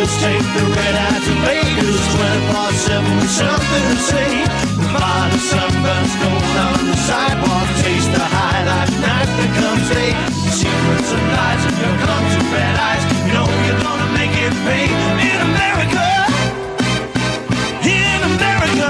Just take the red-eyed tomatoes, 24/7 with something to say. While the sun burns gold on the sidewalk, taste the high like night becomes day. Secrets and lies in your come to red eyes. You know you're gonna make it pay in America. In America.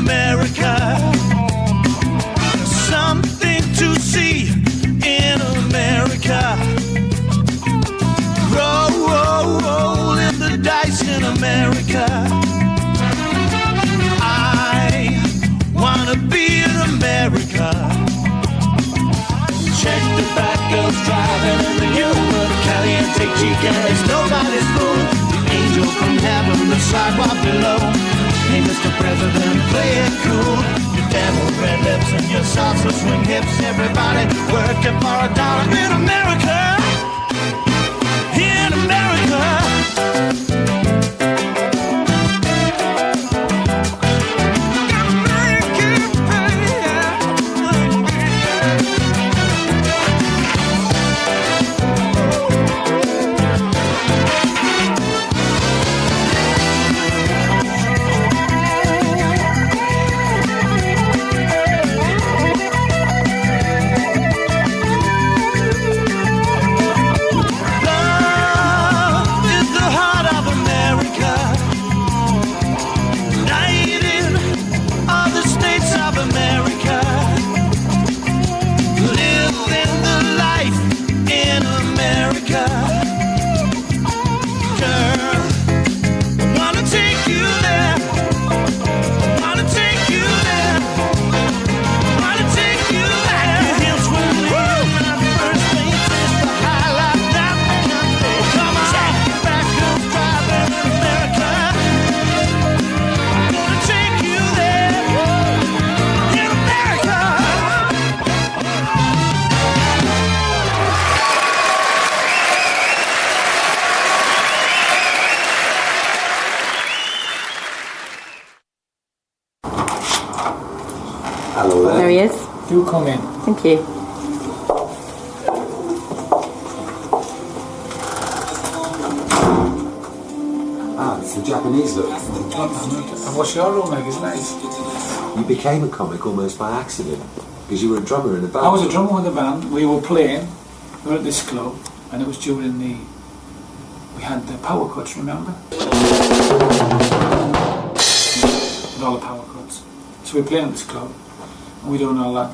America, something to see in America. Rolling the dice in America. I wanna be in America. Check the back girls driving in the Uber, Caliente chica is nobody's fool. The angel from heaven, the sidewalk below. Hey, Mr. President, play it cool. Your devil red lips and your salsa swing hips. Everybody working for a dollar in America. In America. There he is. Do come in. Thank you. Ah, it's the Japanese look. And what's your room like? It's nice. You became a comic almost by accident because you were a drummer in a band. I was a drummer with a band. We were playing. We were at this club, and it was during we had the power cuts. Remember? With all the power cuts. So we were playing at this club. We doing all that.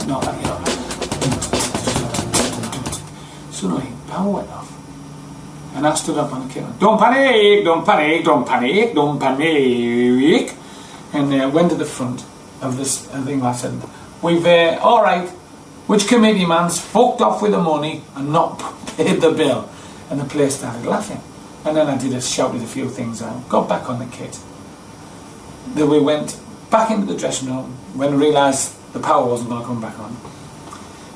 Not that, you know. Suddenly, power went off. And I stood up on the keyboard. Don't panic, don't panic, don't panic, don't panic. And went to the front of this thing. I said, we've, alright, which committee man's fucked off with the money and not paid the bill? And the place started laughing. And then I shouted a few things out, got back on the kit. Then we went back into the dressing room when we realised the power wasn't going to come back on.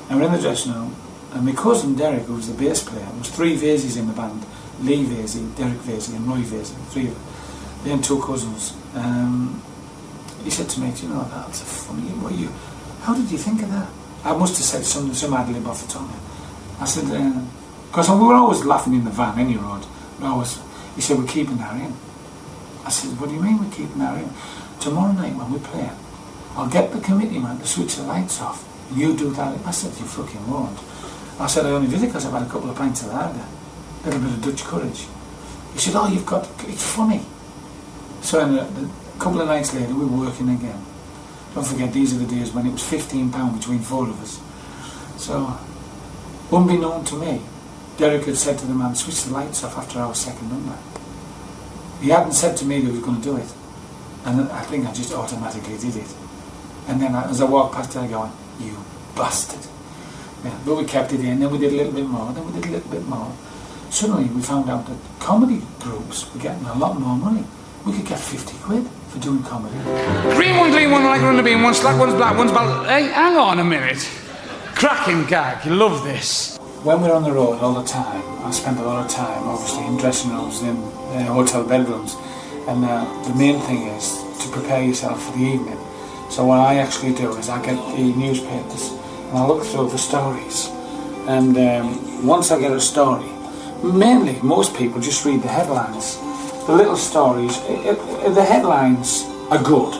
And we're in the dressing room, and my cousin Derek, who was the bass player, there was three Vaisies in the band, Lee Vaisey, Derek Vaisey and Roy Vaisey, three of them. Then two cousins. He said to me, do you know, that's funny, how did you think of that? I must have said some ad-lib off the tongue. I said, because we were always laughing in the van, any road. He said, we're keeping that in. I said, what do you mean we're keeping that in? Tomorrow night when we play, I'll get the committee man to switch the lights off. And you do that. I said, you fucking won't. I said, I only did it because I've had a couple of pints of lager. A little bit of Dutch courage. He said, oh, it's funny. So a couple of nights later, we were working again. Don't forget, these are the days when it was £15 between four of us. So, unbeknown to me, Derek had said to the man, switch the lights off after our second number. He hadn't said to me that he was going to do it. And I think I just automatically did it. And then as I walked past there going, you bastard. Yeah, but we kept it in, then we did a little bit more, then we did a little bit more. Suddenly we found out that comedy groups were getting a lot more money. We could get 50 quid for doing comedy. Green one, clean one, like run the bean, one slack, one's black, one's bald. Hey, hang on a minute. Cracking gag, you love this. when we're on the road all the time, I spend a lot of time, obviously, in dressing rooms, in hotel bedrooms, and the main thing is to prepare yourself for the evening. So what I actually do is I get the newspapers and I look through the stories, and once I get a story, mainly most people just read the headlines. The little stories, the headlines are good.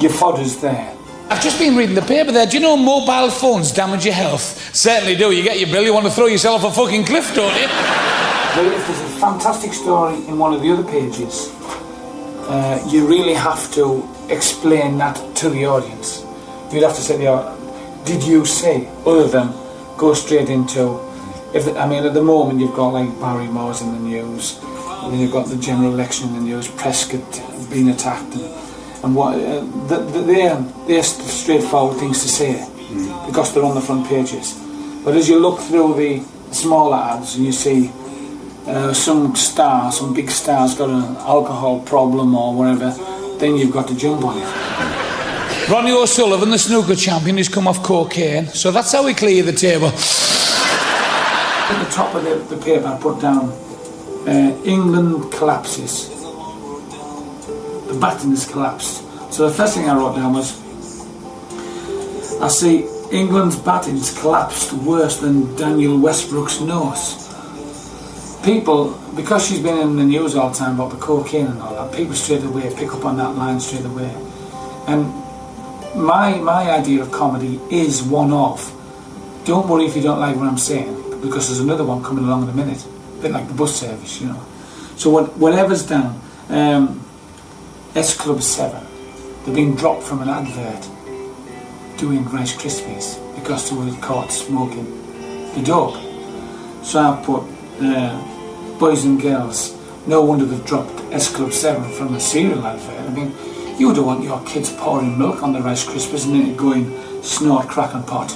Your fodder's there. I've just been reading the paper there. Do you know mobile phones damage your health? Certainly do. You get your bill, you want to throw yourself off a fucking cliff, don't you? But if there's a fantastic story in one of the other pages, you really have to explain that to the audience. You'd have to say, did you see, other than go straight into, at the moment you've got like Barry Moore's in the news, and then you've got the general election in the news, Prescott being attacked, and what they're straightforward things to say because they're on the front pages. But as you look through the smaller ads and you see some big star's got an alcohol problem or whatever, then you've got to jump on it. Ronnie O'Sullivan, the snooker champion, has come off cocaine, so that's how we clear the table. At the top of the paper I put down, England collapses. The batting has collapsed. So the first thing I wrote down was, I see England's batting's collapsed worse than Daniel Westbrook's nose. People, because she's been in the news all the time about the cocaine and all that, people straight away pick up on that line straight away. And my idea of comedy is one of, don't worry if you don't like what I'm saying, because there's another one coming along in a minute. A bit like the bus service, you know. So whatever's down, S Club 7, they've been dropped from an advert doing Rice Krispies because they were caught smoking the dope. So I put boys and girls, no wonder they've dropped S Club 7 from a cereal advert. I mean, you don't want your kids pouring milk on the Rice Krispies and then going snort, crack and pot,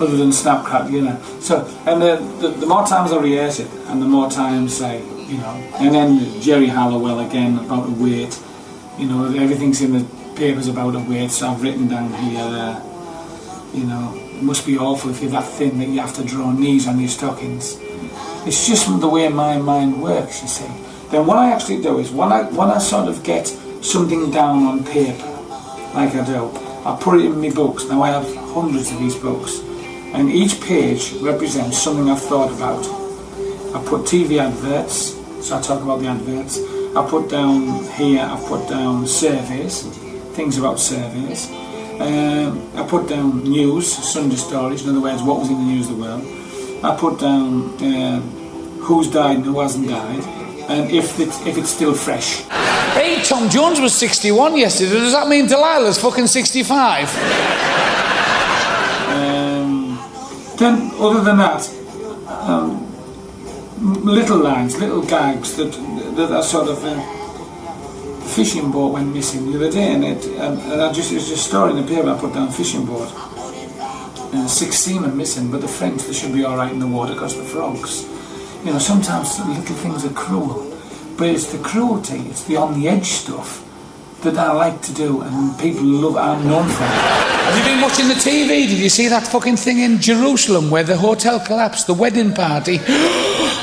other than snap, crack, you know. So, and the more times I rehearse it, and the more times I, you know, and then Jerry Halliwell again about the weight, you know, everything's in the papers about the weight, so I've written down here, you know, it must be awful if you're that thin that you have to draw knees on your stockings. It's just the way my mind works, you see. Then what I actually do is, when I sort of get something down on paper, like I do, I put it in my books. Now I have hundreds of these books, and each page represents something I've thought about. I put TV adverts, so I talk about the adverts. I put down here, I've put down surveys, things about surveys. I put down news, Sunday stories, in other words, what was in the news of the world. I put down who's died and who hasn't died, and if it's still fresh. Hey, Tom Jones was 61 yesterday. Does that mean Delilah's fucking 65? Then, other than that, little lines, little gags that are sort of. Fishing boat went missing the other day, and it was just a story in the paper. I put down fishing boat. 6 seamen missing, but the French, they should be all right in the water because the frogs. You know, sometimes little things are cruel, but it's the cruelty, it's the on the edge stuff that I like to do, and people love. I'm known for it. Have you been watching the TV? Did you see that fucking thing in Jerusalem where the hotel collapsed, the wedding party?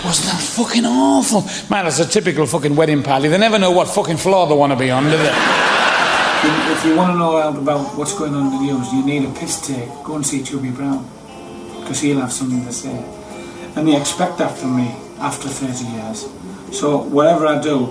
Wasn't that fucking awful? Man, it's a typical fucking wedding party. They never know what fucking floor they want to be on, do they? If you want to know about what's going on in the news, you need a piss take. Go and see Chubby Brown, because he'll have something to say. And they expect that from me after 30 years. So whatever I do,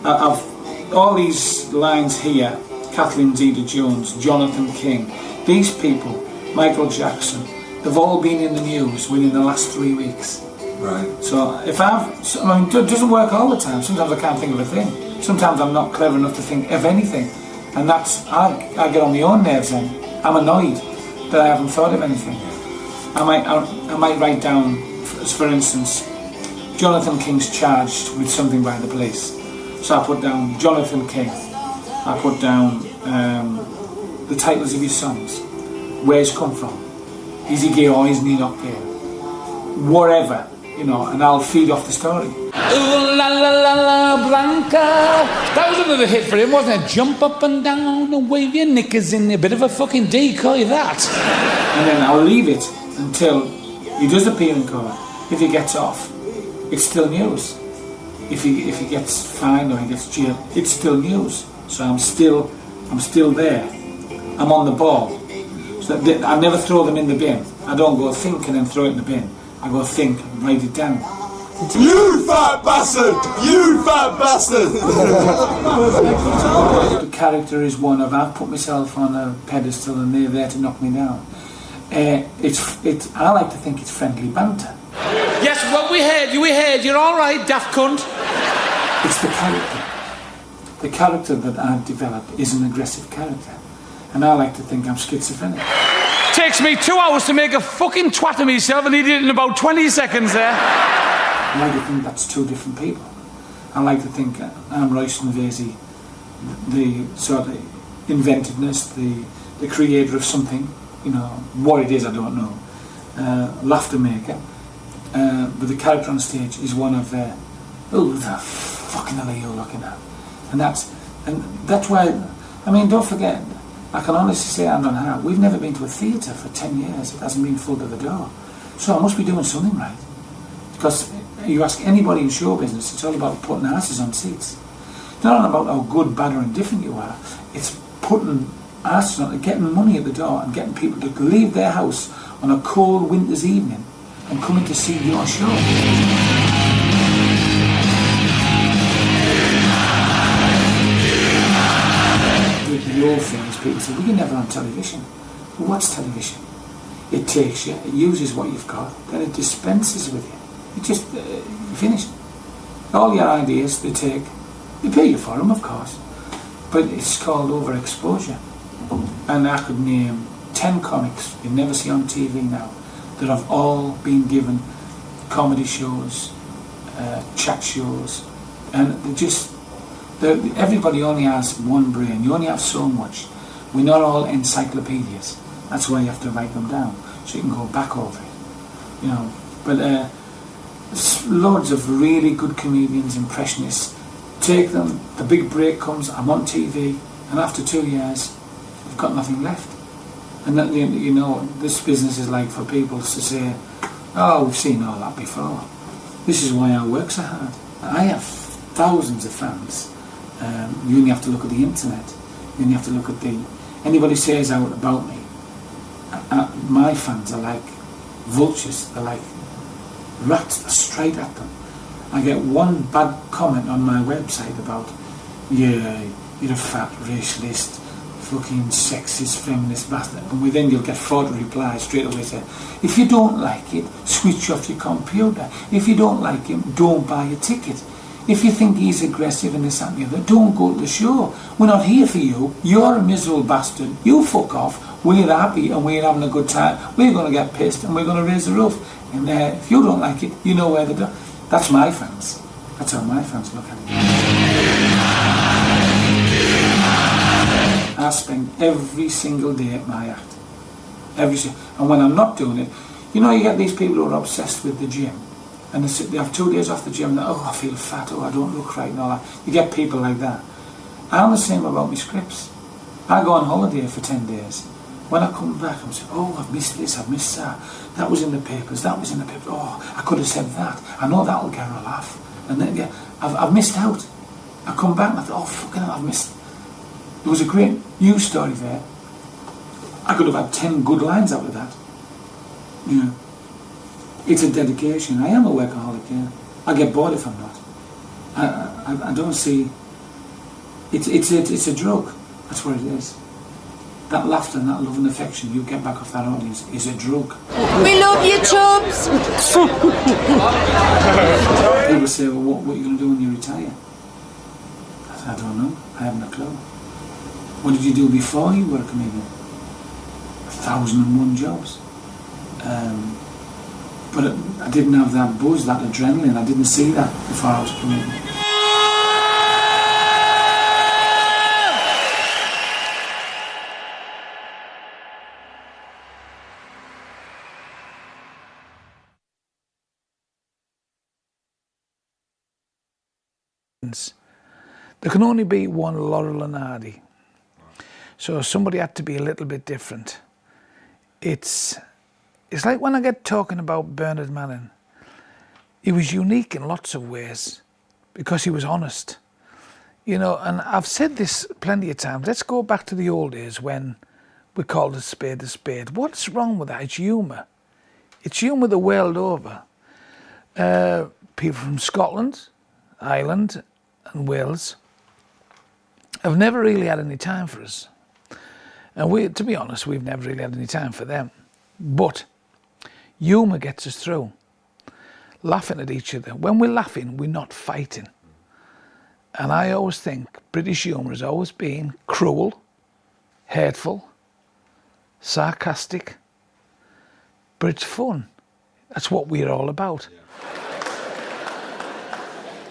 I've all these lines here, Kathleen Zeta-Jones, Jonathan King, these people, Michael Jackson, they've all been in the news within the last 3 weeks. Right. So it doesn't work all the time. Sometimes I can't think of a thing. Sometimes I'm not clever enough to think of anything. And I get on my own nerves then. I'm annoyed that I haven't thought of anything. I might write down, for instance, Jonathan King's charged with something by the police. So I put down Jonathan King. I put down the titles of his songs. Where he's come from. Is he gay or is he not gay? Whatever, you know, and I'll feed off the story. Ooh la la la la Blanca. That was another hit for him, wasn't it? Jump up and down and wave your knickers in a bit of a fucking decoy, that. And then I'll leave it until he does appear in court. If he gets off, it's still news. If he gets fined or he gets jailed, it's still news. So I'm still there. I'm on the ball. So I never throw them in the bin. I don't go think and then throw it in the bin. I go think and write it down. You fat bastard! You fat bastard! The character is one of I've put myself on a pedestal and they're there to knock me down. I like to think it's friendly banter. Yes, well, we heard you, you're all right, daft cunt. It's the character. The character that I've developed is an aggressive character. And I like to think I'm schizophrenic. Takes me 2 hours to make a fucking twat of myself and he did it in about 20 seconds there. I like to think that's two different people. I like to think I'm Royston Vasey, the sort of inventiveness, the creator of something, you know, what it is I don't know, laughter maker, but the character on stage is one of, oh, the fucking hell are you looking at? And that's why, I mean, don't forget, I can honestly say hand on heart, we've never been to a theatre for 10 years, it hasn't been full to the door. So I must be doing something right. Because you ask anybody in show business, it's all about putting asses on seats. It's not about how good, bad or indifferent you are, it's putting asses on, getting money at the door and getting people to leave their house on a cold winter's evening and coming to see your show. The old thing is people say, well, you're never on television. Well, what's television? It takes you, it uses what you've got, then it dispenses with you. It just, finished. All your ideas, they take, they pay you for them, of course, but it's called overexposure. And I could name 10 comics you never see on TV now that have all been given comedy shows, chat shows, and they just, everybody only has one brain. You only have so much. We're not all encyclopedias. That's why you have to write them down so you can go back over it. You know, but loads of really good comedians, impressionists. Take them. The big break comes. I'm on TV, and after 2 years, I've got nothing left. And that, you know, this business is like for people to say, "Oh, we've seen all that before." This is why I work so hard. I have thousands of fans. You only have to look at the internet. You only have to look at anybody says out about me. My fans are like vultures. They're like rats. They're straight at them. I get one bad comment on my website about, yeah, you're a fat racialist, fucking sexist, feminist bastard. And within you'll get 40 replies straight away saying, if you don't like it, switch off your computer. If you don't like him, don't buy a ticket. If you think he's aggressive and this, that and the other, don't go to the show. We're not here for you. You're a miserable bastard. You fuck off. We're happy and we're having a good time. We're going to get pissed and we're going to raise the roof. And if you don't like it, you know where they're. That's my fans. That's how my fans look at it. I spend every single day at my act. And when I'm not doing it, you know, you get these people who are obsessed with the gym. And they have 2 days off the gym and oh, I feel fat, oh, I don't look right and all that. You get people like that. I'm the same about my scripts. I go on holiday for 10 days. When I come back, I'm saying, oh, I've missed this, I've missed that. That was in the papers, that was in the papers. Oh, I could have said that. I know that'll get a laugh. And then, yeah, I've missed out. I come back and I thought, oh, fucking hell, I've missed. There was a great news story there. I could have had 10 good lines out of that. You know. It's a dedication. I am a workaholic, yeah. I get bored if I'm not. I don't see... It's a drug. That's what it is. That laughter and that love and affection you get back off that audience is a drug. We love you, Chubs! People say, well, what are you going to do when you retire? I said, I don't know. I haven't a clue. What did you do before you were a comedian? 1,001 jobs. But I didn't have that buzz, that adrenaline. I didn't see that before I was a comedian. comedians, there can only be one Laurel and Hardy. So somebody had to be a little bit different. It's like when I get talking about Bernard Manning. He was unique in lots of ways because he was honest. You know, and I've said this plenty of times. Let's go back to the old days when we called a spade a spade. What's wrong with that? It's humour. It's humour the world over. People from Scotland, Ireland and Wales have never really had any time for us. And to be honest, we've never really had any time for them. But humour gets us through. Laughing at each other. When we're laughing, we're not fighting. And I always think British humour has always been cruel, hateful, sarcastic, but it's fun. That's what we're all about.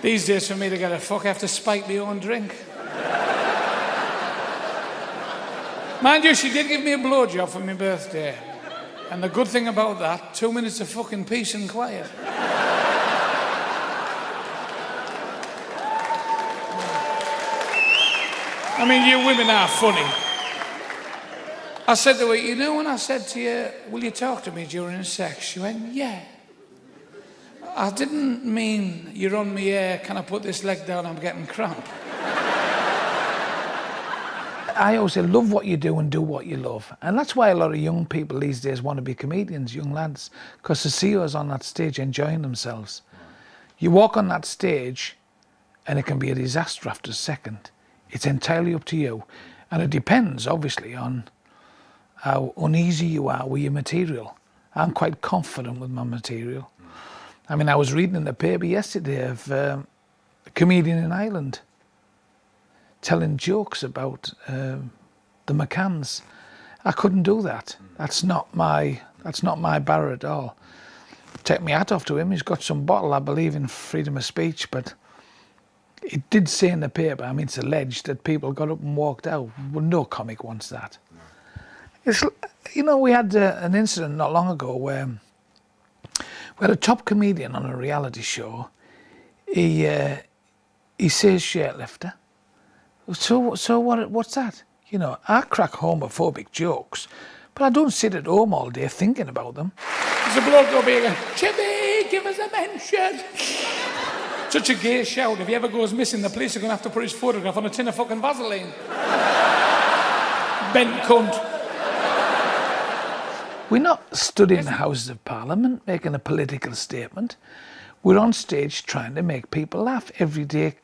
These days for me to get a fuck, I have to spike my own drink. Mind you, she did give me a blowjob for my birthday. And the good thing about that, 2 minutes of fucking peace and quiet. I mean, you women are funny. I said to her, you know when I said to you, will you talk to me during sex? She went, yeah. I didn't mean you're on me air, can I put this leg down, I'm getting cramp. I always say, love what you do and do what you love. And that's why a lot of young people these days want to be comedians, young lads, because they see us on that stage enjoying themselves. You walk on that stage and it can be a disaster after a second. It's entirely up to you. And it depends, obviously, on how uneasy you are with your material. I'm quite confident with my material. I mean, I was reading in the paper yesterday of a comedian in Ireland telling jokes about the McCanns. I couldn't do that. That's not my bar at all. Take my hat off to him. He's got some bottle. I believe in freedom of speech, but it did say in the paper, I mean, it's alleged that people got up and walked out. Well, no comic wants that. It's, you know, we had an incident not long ago where we had a top comedian on a reality show. He says shirtlifter. So what's that? You know, I crack homophobic jokes, but I don't sit at home all day thinking about them. There's a bloke over here, Chubby, give us a mention. Such a gay shout. If he ever goes missing, the police are going to have to put his photograph on a tin of fucking Vaseline. Bent cunt. We're not stood in the Houses of Parliament making a political statement. We're on stage trying to make people laugh. Everyday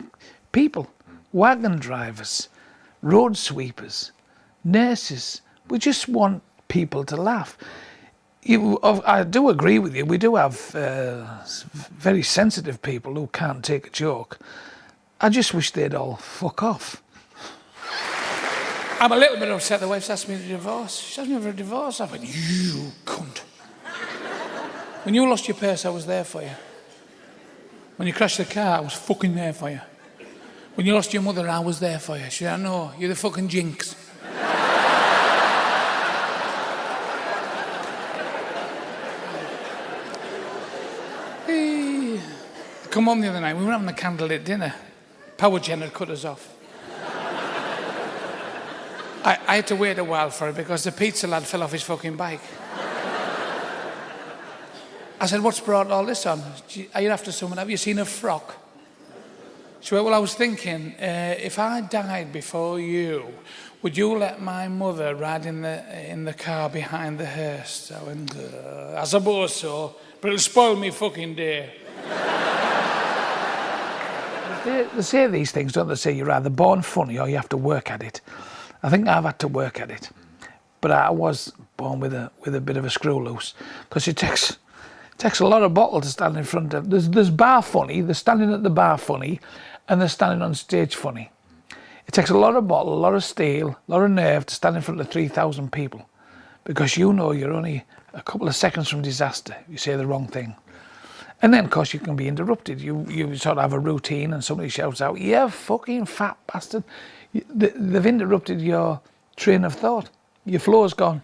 people, wagon drivers, road sweepers, nurses. We just want people to laugh. I do agree with you. We do have very sensitive people who can't take a joke. I just wish they'd all fuck off. I'm a little bit upset the wife's asked me to divorce. She asked me for a divorce. I went, you cunt. When you lost your purse, I was there for you. When you crashed the car, I was fucking there for you. When you lost your mother, I was there for you. She said, no, you're the fucking jinx. Come home the other night, we were having a candlelit dinner. Power gen had cut us off. I had to wait a while for it because the pizza lad fell off his fucking bike. I said, what's brought all this on? Are you after someone? Have you seen a frock? She went, well, I was thinking, if I died before you, would you let my mother ride in the car behind the hearse? I went, I suppose so, but it'll spoil me fucking day. They say these things, don't they? Say you're either born funny or you have to work at it. I think I've had to work at it, but I was born with a bit of a screw loose because it takes a lot of bottle to stand in front of. There's bar funny, there's standing at the bar funny, and there's standing on stage funny. It takes a lot of bottle, a lot of steel, a lot of nerve to stand in front of 3,000 people, because you know you're only a couple of seconds from disaster. You say the wrong thing. And then, of course, you can be interrupted. You sort of have a routine and somebody shouts out, "You fucking fat bastard." They've interrupted your train of thought. Your flow's gone.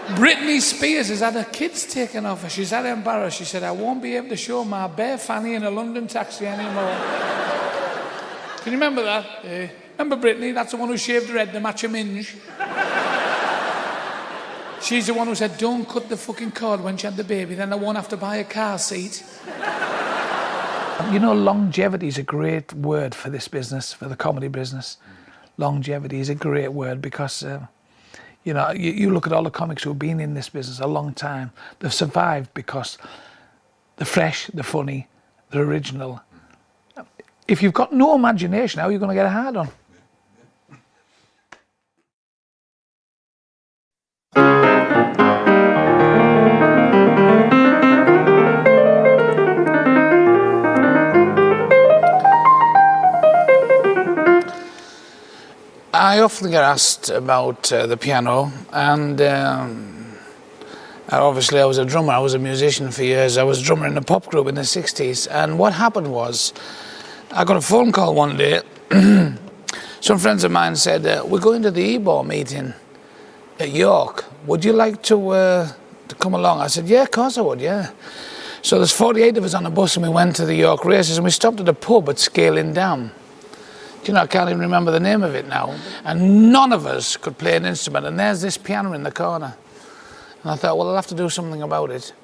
Britney Spears has had her kids taken off her. She's that embarrassed. She said, I won't be able to show my bare fanny in a London taxi anymore. Can you remember that? Remember Brittany? That's the one who shaved her head to match a minge. She's the one who said, don't cut the fucking cord when she had the baby, then I won't have to buy a car seat. You know, longevity is a great word for this business, for the comedy business. Longevity is a great word because, you know, you look at all the comics who've been in this business a long time. They've survived because they're fresh, they're funny, they're original. If you've got no imagination, how are you going to get a hard on? I often get asked about the piano, and obviously I was a drummer, I was a musician for years. I was a drummer in a pop group in the 60s, and what happened was I got a phone call one day. Some friends of mine said, we're going to the EBOR meeting at York. Would you like to come along? I said, yeah, of course I would, yeah. So there's 48 of us on a bus, and we went to the York races, and we stopped at a pub at Scaling Down. Do you know, I can't even remember the name of it now. And none of us could play an instrument, and there's this piano in the corner. And I thought, well, I'll have to do something about it.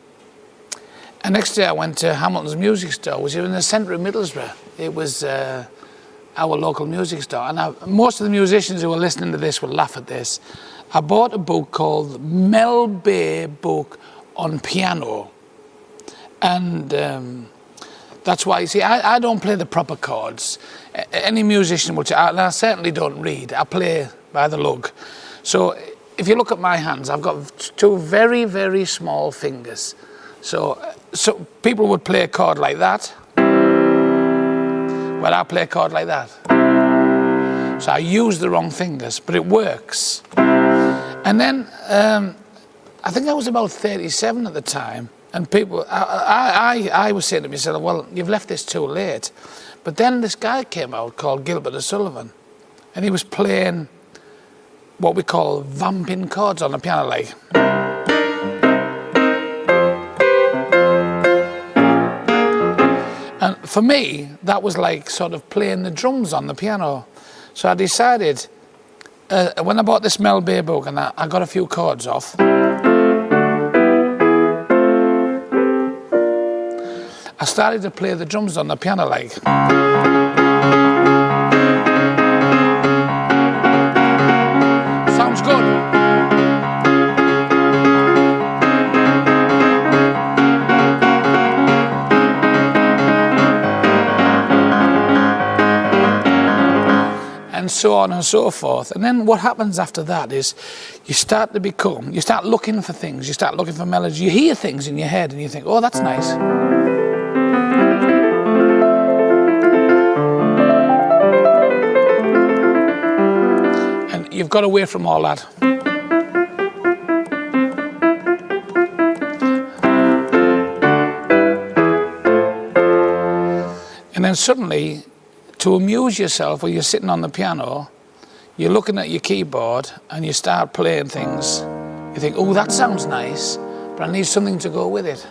And next day I went to Hamilton's Music Store, which was in the centre of Middlesbrough. It was our local music store. And most of the musicians who were listening to this will laugh at this. I bought a book called Mel Bay Book on Piano. And that's why, you see, I don't play the proper chords. Any musician will, and I certainly don't read. I play by the lug. So if you look at my hands, I've got two very, very small fingers. So people would play a chord like that. Well, I play a chord like that. So I use the wrong fingers, but it works. And then I think I was about 37 at the time, and people, I was saying to myself, well, you've left this too late. But then this guy came out called Gilbert O'Sullivan, and he was playing what we call vamping chords on the piano, like. And for me, that was like sort of playing the drums on the piano. So I decided, when I bought this Mel Bay book and I got a few chords off, I started to play the drums on the piano like. Sounds good. And so on and so forth. And then what happens after that is you start looking for things, you start looking for melodies, you hear things in your head and you think, oh, that's nice. You've got away from all that. And then suddenly, to amuse yourself while you're sitting on the piano, you're looking at your keyboard and you start playing things. You think, oh, that sounds nice, but I need something to go with it.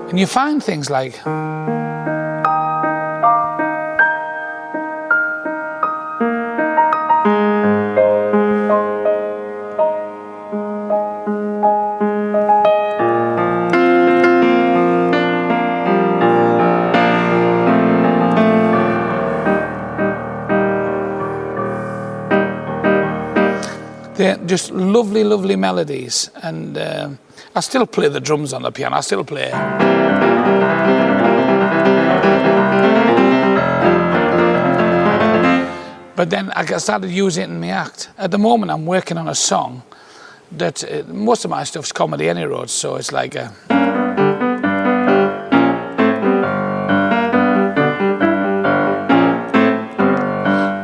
And you find things like, they're just lovely, lovely melodies. And I still play the drums on the piano. I still play. But then I started using it in my act. At the moment, I'm working on a song that most of my stuff's comedy any road, so it's like a...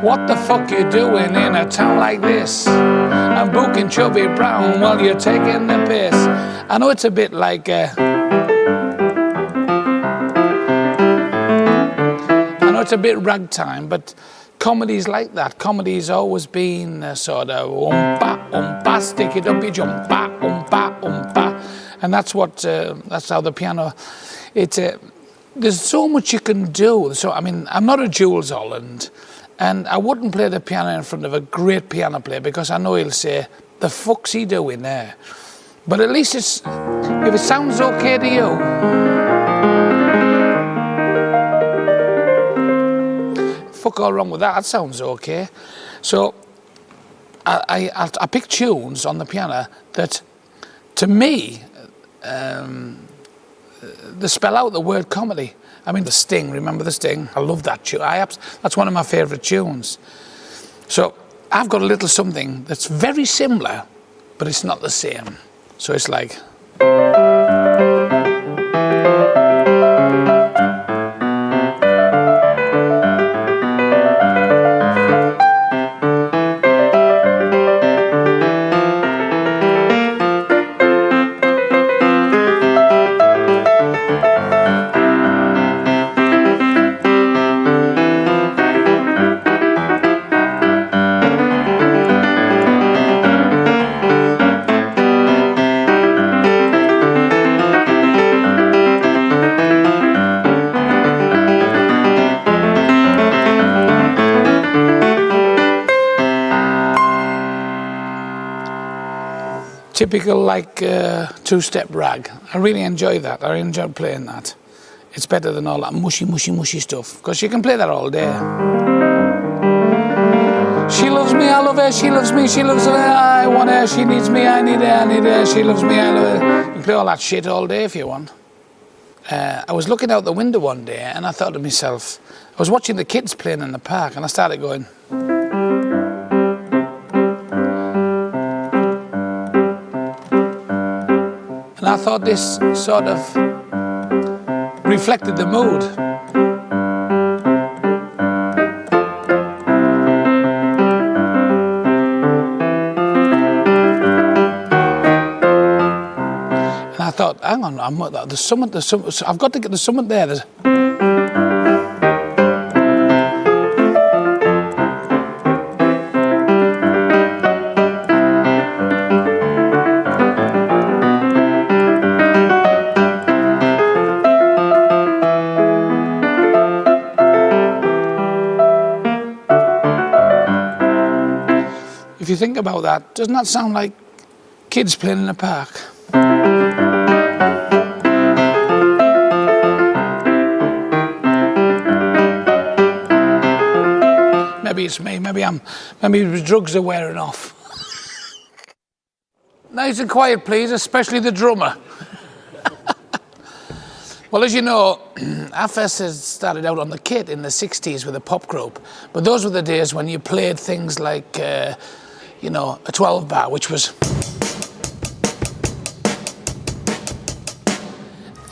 What the fuck you doing in a town like this? I'm booking Chubby Brown while you're taking the piss. I know it's a bit like I know it's a bit ragtime, but comedy's like that. Comedy's always been sort of umpa, stick it up, you umpa. And that's how the piano, there's so much you can do. So, I mean, I'm not a Jules Holland, and I wouldn't play the piano in front of a great piano player because I know he'll say, the fuck's he doing there? But at least if it sounds okay to you, fuck all wrong with that, that sounds okay. So I pick tunes on the piano that, to me, they spell out the word comedy. I mean, The Sting, remember The Sting? I love that tune. That's one of my favourite tunes. So I've got a little something that's very similar, but it's not the same. So it's like... Typical, like, two-step rag. I really enjoy that. I enjoy playing that. It's better than all that mushy stuff, because you can play that all day. She loves me, I love her, she loves me, she loves her, I want her, she needs me, I need her, she loves me, I love her. You can play all that shit all day if you want. I was looking out the window one day and I thought to myself, I was watching the kids playing in the park and I started going... And I thought this sort of reflected the mood. And I thought, hang on, there's something, I've got to get, there's something there. If you think about that, doesn't that sound like kids playing in a park? Maybe it's me, maybe the drugs are wearing off. Nice and quiet, please, especially the drummer. Well, as you know, I first started out on the kit in the 60s with a pop group, but those were the days when you played things like, you know, a 12-bar, which was...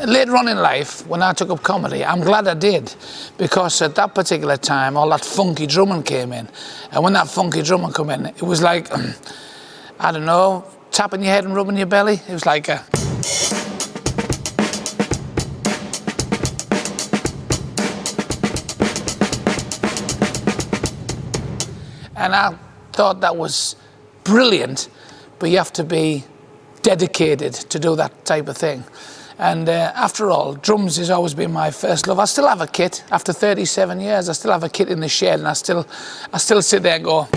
Later on in life, when I took up comedy, I'm glad I did, because at that particular time, all that funky drumming came in. And when that funky drumming came in, it was like, I don't know, tapping your head and rubbing your belly. It was like a... And I thought that was brilliant, but you have to be dedicated to do that type of thing. And after all, drums has always been my first love. I still have a kit. After 37 years, I still have a kit in the shed, and I still sit there and go...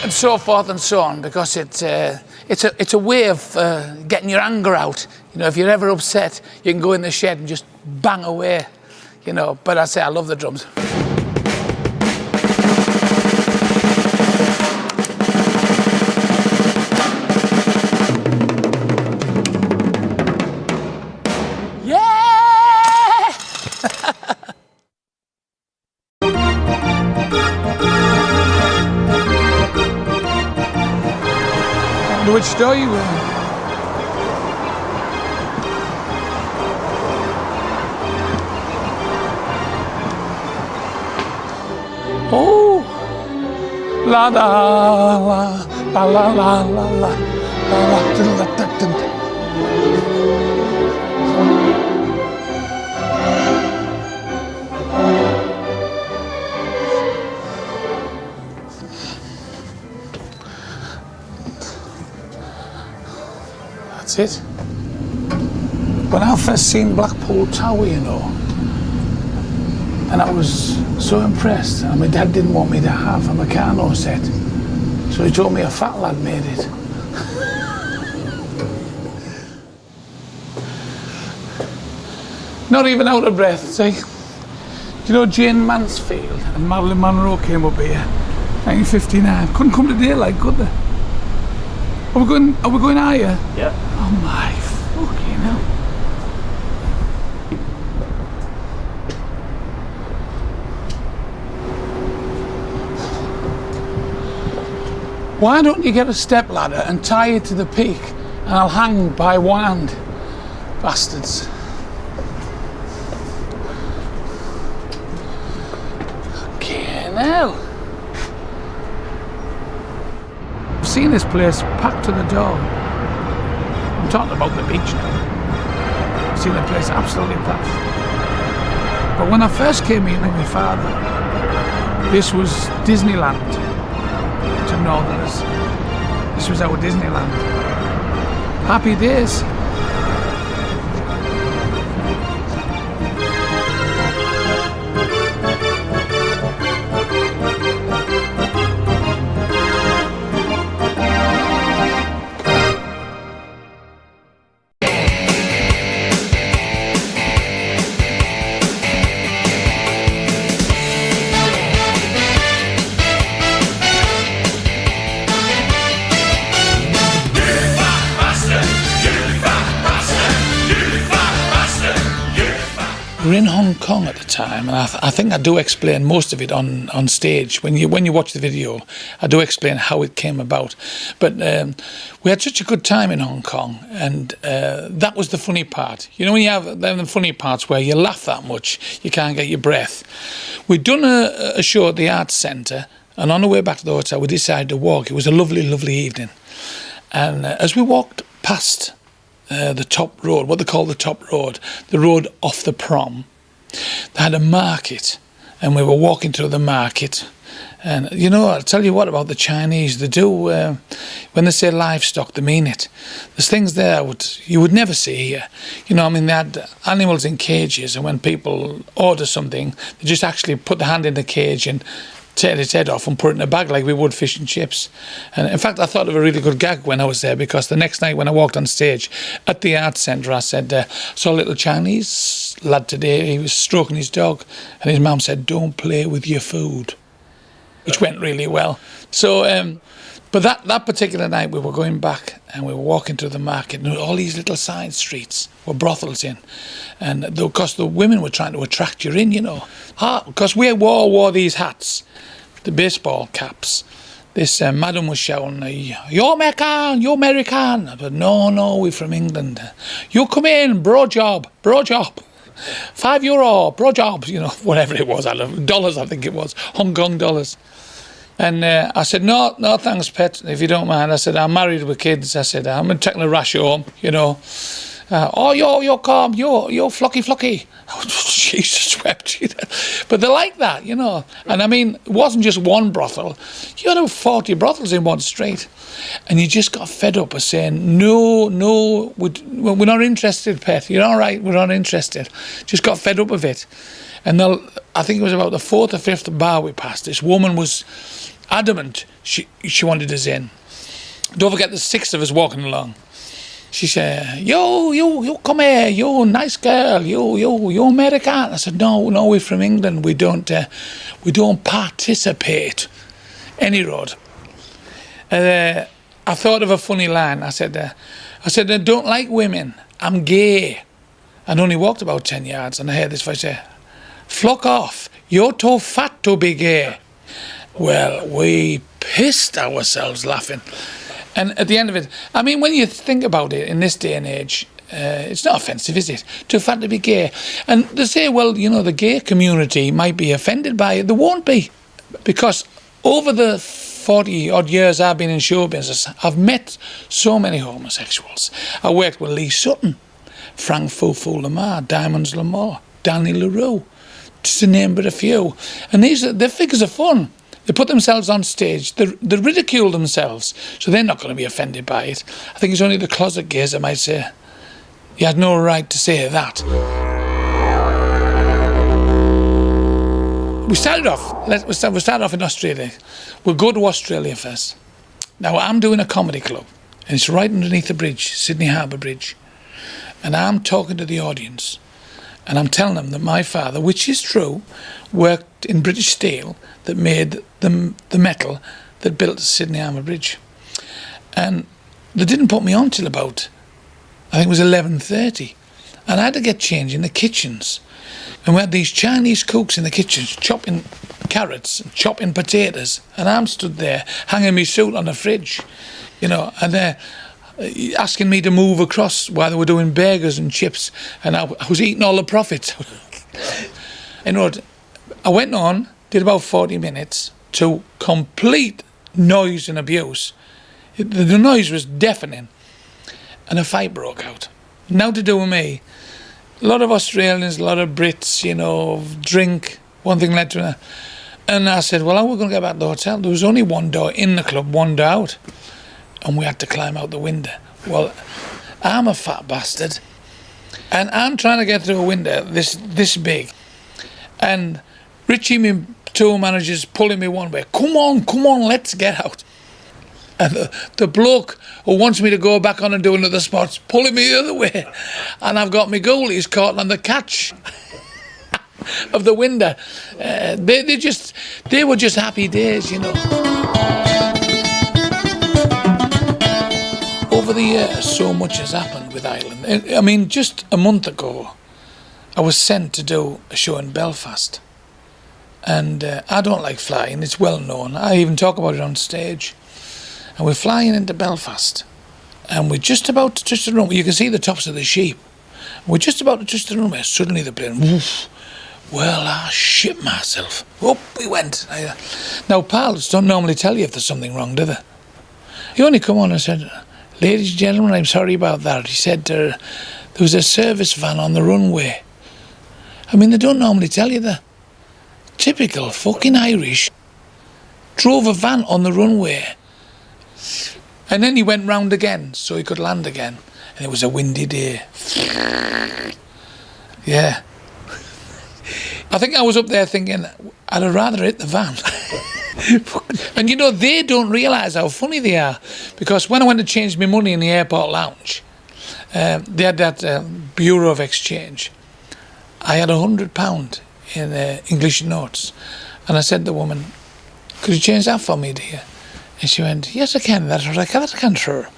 so forth and so on, because it's a way of getting your anger out. You know, if you're ever upset, you can go in the shed and just bang away, you know. But I say I love the drums. Which store you in? Oh, la la la la la la la la la la. That's it. When I first seen Blackpool Tower, you know, and I was so impressed, and my dad didn't want me to have a Meccano set, so he told me a fat lad made it. Not even out of breath, see? Do you know Jane Mansfield and Marilyn Monroe came up here, 1959. Couldn't come to daylight, could they? Are we going higher? Yeah. Oh my fucking hell. Why don't you get a step ladder and tie it to the peak and I'll hang by one hand? Bastards. Fucking hell. I've seen this place packed to the door. I'm talking about the beach now. I've seen the place absolutely packed. But when I first came here with my father, this was Disneyland to Northerners. This was our Disneyland. Happy days. We were in Hong Kong at the time, and I think I do explain most of it on stage. When you watch the video, I do explain how it came about. But we had such a good time in Hong Kong, and that was the funny part. You know, when you have the funny parts where you laugh that much, you can't get your breath. We'd done a show at the Arts Centre, and on the way back to the hotel, we decided to walk. It was a lovely, lovely evening. And as we walked past the top road, what they call the top road, the road off the prom, they had a market, and we were walking through the market. And you know, I'll tell you what about the Chinese, they do, when they say livestock, they mean it. There's things there you would never see here. You know, I mean, they had animals in cages, and when people order something, they just actually put the hand in the cage and take its head off and put it in a bag like we would fish and chips. And in fact, I thought of a really good gag when I was there, because the next night when I walked on stage at the Arts Centre, I said, saw a little Chinese lad today, he was stroking his dog, and his mum said, don't play with your food, which went really well. So, but that particular night we were going back and we were walking through the market, and all these little side streets were brothels in, and of course the women were trying to attract you in, you know, because we wore these hats, the baseball caps. This madam was shouting, you're American, you're American. I said, no, we're from England. You come in, bro job, €5, bro job, you know, whatever it was, dollars I think it was, Hong Kong dollars. And I said, no, thanks, pet, if you don't mind. I said, I'm married with kids. I said, I'm taking a rash home, you know. You're calm, you're flocky. Oh, Jesus wept. But they like that, you know. And I mean, it wasn't just one brothel. You had about 40 brothels in one street. And you just got fed up of saying, no, we're not interested, pet. You're all right, we're not interested. Just got fed up of it. And I think it was about the 4th or 5th bar we passed. This woman was adamant she wanted us in. Don't forget there's 6 of us walking along. She said, you come here, you nice girl, you American. I said, no, we're from England. We don't participate any road. I thought of a funny line. I said, I don't like women. I'm gay. I'd only walked about 10 yards, and I heard this voice say, flock off, you're too fat to be gay. Well, we pissed ourselves laughing. And at the end of it, I mean, when you think about it in this day and age, it's not offensive, is it? Too fat to be gay. And they say, well, you know, the gay community might be offended by it. They won't be. Because over the 40-odd years I've been in show business, I've met so many homosexuals. I worked with Lee Sutton, Frank Fufu Lamar, Diamonds Lamar, Danny LaRue, just to name but a few. And the figures are fun. They put themselves on stage. They ridicule themselves, so they're not going to be offended by it. I think it's only the closet gays that might say, you had no right to say that. We started off in Australia. We'll go to Australia first. Now, I'm doing a comedy club, and it's right underneath the bridge, Sydney Harbour Bridge. And I'm talking to the audience, and I'm telling them that my father, which is true, worked in British Steel that made the metal that built Sydney Harbour Bridge. And they didn't put me on till about, I think it was 11:30. And I had to get changed in the kitchens. And we had these Chinese cooks in the kitchens chopping carrots and chopping potatoes. And I'm stood there hanging my suit on the fridge, and they're asking me to move across while they were doing burgers and chips. And I was eating all the profits. I went on, did about 40 minutes to complete noise and abuse. The noise was deafening. And a fight broke out. Now to do with me. A lot of Australians, a lot of Brits, drink. One thing led to another. And I said, well, how are we going to get back to the hotel? There was only one door in the club, one door out. And we had to climb out the window. Well, I'm a fat bastard. And I'm trying to get through a window this big. And Richie, my tour manager's pulling me one way. Come on, let's get out. And the bloke who wants me to go back on and do another spot's pulling me the other way. And I've got my goalies caught on the catch of the window. They were just happy days, Over the years, so much has happened with Ireland. I mean, just a month ago, I was sent to do a show in Belfast. And I don't like flying, it's well known. I even talk about it on stage. And we're flying into Belfast. And we're just about to touch the runway. You can see the tops of the sheep. We're just about to touch the runway. Suddenly the plane, woof. Well, I shit myself. Up we went. Now, pilots don't normally tell you if there's something wrong, do they? He only come on and said, ladies and gentlemen, I'm sorry about that. He said there was a service van on the runway. I mean, they don't normally tell you that. Typical fucking Irish. Drove a van on the runway. And then he went round again so he could land again. And it was a windy day. Yeah. I think I was up there thinking, I'd have rather hit the van. And they don't realise how funny they are. Because when I went to change my money in the airport lounge, they had that Bureau of Exchange. I had £100 in English notes. And I said to the woman, could you change that for me, dear? And she went, yes, I can. That's what I can, sure.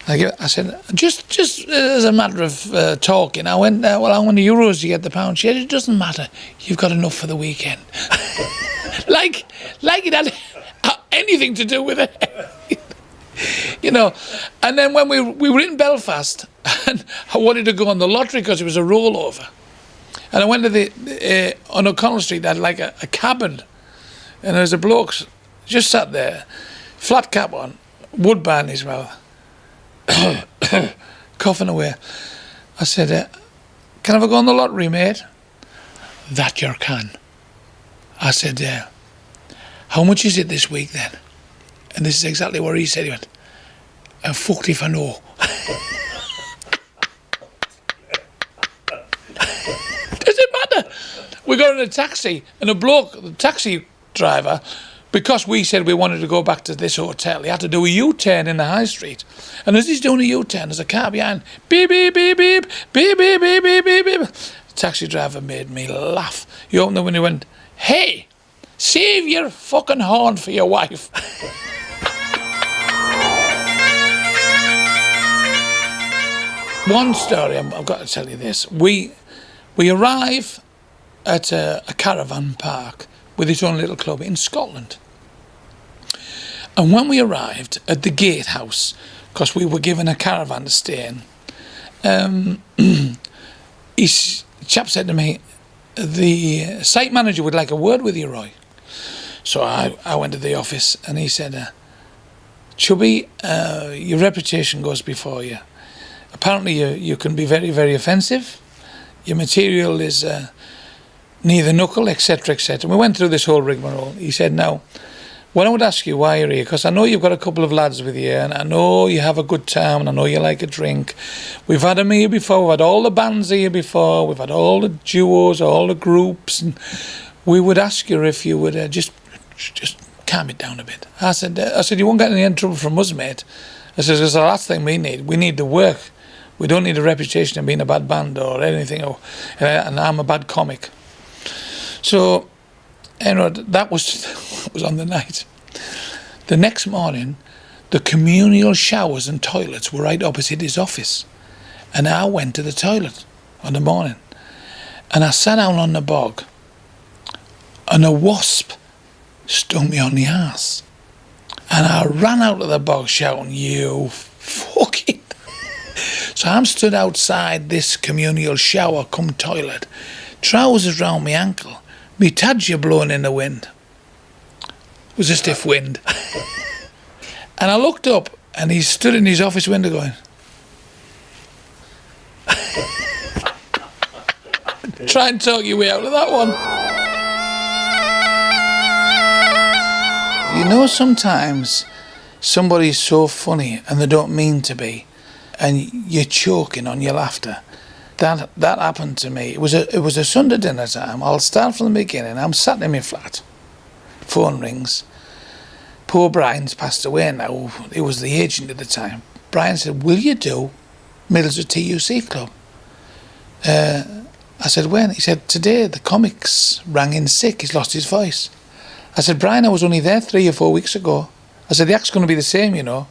I said, just as a matter of talking, I went, well, how many euros do you get the pound? She said, it doesn't matter. You've got enough for the weekend. like it had anything to do with it. And then when we were in Belfast, and I wanted to go on the lottery because it was a rollover. And I went to on O'Connell Street, they had like a cabin. And there was a bloke just sat there, flat cap on, wood bar in his mouth, coughing away. I said, can I have a go on the lottery, mate? That you can. I said, how much is it this week then? And this is exactly what he said. He went, I'm fucked if I know. Does it matter? We got in a taxi, and the taxi driver, because we said we wanted to go back to this hotel, he had to do a U-turn in the high street. And as he's doing a U-turn, there's a car behind. Beep, beep, beep, beep, beep, beep, beep, beep, beep, beep. The taxi driver made me laugh. He opened the window and went, hey, save your fucking horn for your wife. One story, I've got to tell you this. We arrive at a caravan park with its own little club in Scotland. And when we arrived at the gatehouse, because we were given a caravan to stay in, chap said to me, the site manager would like a word with you, Roy. So I went to the office and he said, Chubby, your reputation goes before you. Apparently you can be very, very offensive. Your material is neither knuckle, etc., etc. We went through this whole rigmarole. He said, now, Well, I would ask you why you're here, because I know you've got a couple of lads with you, and I know you have a good time, and I know you like a drink. We've had them here before, we've had all the bands here before, we've had all the duos, all the groups, and we would ask you if you would just calm it down a bit. I said, you won't get any trouble from us, mate. I said, it's the last thing we need. We need the work. We don't need a reputation of being a bad band or anything, and I'm a bad comic. So, that was on the night. The next morning, the communal showers and toilets were right opposite his office. And I went to the toilet on the morning. And I sat down on the bog. And a wasp stung me on the arse. And I ran out of the bog shouting, "You fucking..." So I'm stood outside this communal shower cum toilet, trousers round my ankle, me tadger blowing in the wind. It was a stiff wind. And I looked up and he stood in his office window going, try and talk your way out of that one. You know, sometimes somebody's so funny and they don't mean to be, and you're choking on your laughter. That happened to me. It was a Sunday dinner time. I'll start from the beginning. I'm sat in my flat. Phone rings. Poor Brian's passed away now. He was the agent at the time. Brian said, "Will you do Middlesbrough TUC Club?" I said, "When?" He said, "Today. The comics rang in sick. He's lost his voice." I said, "Brian, I was only there 3 or 4 weeks ago." I said, "The act's going to be the same, you know."